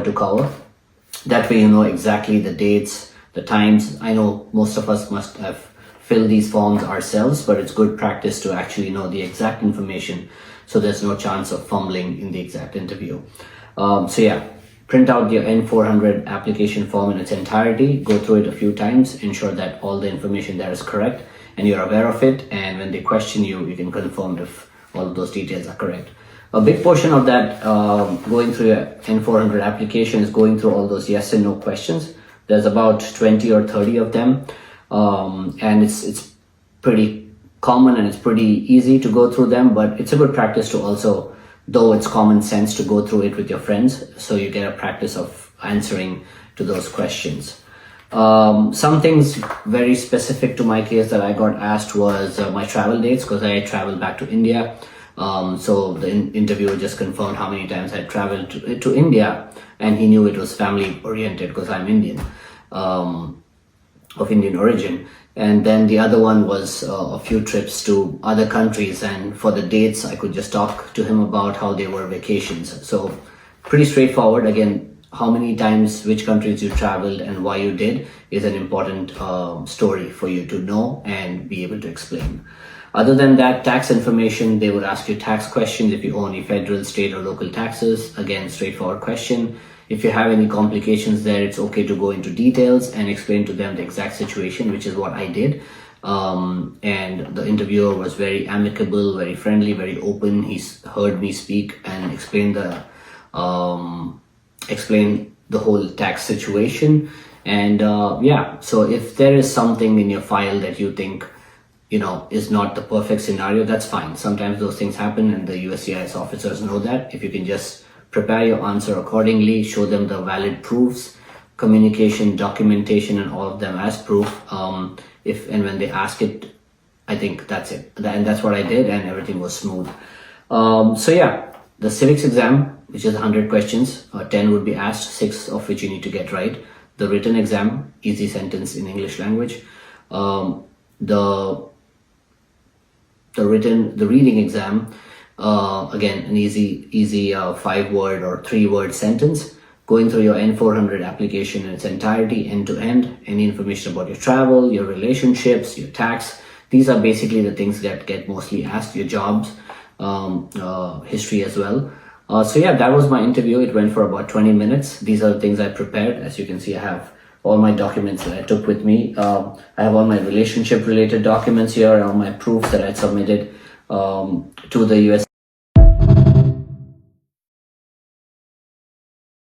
to cover. That way you know exactly the dates, the times. I know most of us must have filled these forms ourselves, but it's good practice to actually know the exact information so there's no chance of fumbling in the exact interview. So yeah, print out your N400 application form in its entirety, go through it a few times, ensure that all the information there is correct and you're aware of it, and when they question you, you can confirm if all of those details are correct. A big portion of that going through your N400 application is going through all those yes and no questions. There's about 20 or 30 of them, and it's pretty common and it's pretty easy to go through them, but it's a good practice to also, though it's common sense, to go through it with your friends so you get a practice of answering to those questions. Some things very specific to my case that I got asked was my travel dates, because I traveled back to India. So the interviewer just confirmed how many times I traveled to India, and he knew it was family oriented because I'm Indian, of Indian origin. And then the other one was a few trips to other countries, and for the dates I could just talk to him about how they were vacations. So pretty straightforward. Again, how many times, which countries you traveled and why you did is an important story for you to know and be able to explain. Other than that, tax information, they would ask you tax questions if you owe any federal, state or local taxes. Again, straightforward question. If you have any complications there, it's okay to go into details and explain to them the exact situation, which is what I did. And the interviewer was very amicable, very friendly, very open. He's heard me speak and explain the whole tax situation. And yeah, so if there is something in your file that you think is not the perfect scenario, that's fine. Sometimes those things happen and the USCIS officers know that. If you can just prepare your answer accordingly, show them the valid proofs, communication, documentation, and all of them as proof. If and when they ask it, I think that's it. And that's what I did, and everything was smooth. So yeah, the civics exam, which is 100 questions, 10 would be asked, 6 of which you need to get right. The written exam, easy sentence in English language. The reading exam, again, an easy 5-word or 3-word sentence, going through your N400 application in its entirety, end to end, any information about your travel, your relationships, your tax. These are basically the things that get mostly asked, your jobs, history as well. So yeah, that was my interview. It went for about 20 minutes. These are the things I prepared. As you can see, I have all my documents that I took with me. I have all my relationship related documents here, all my proofs that I submitted to the US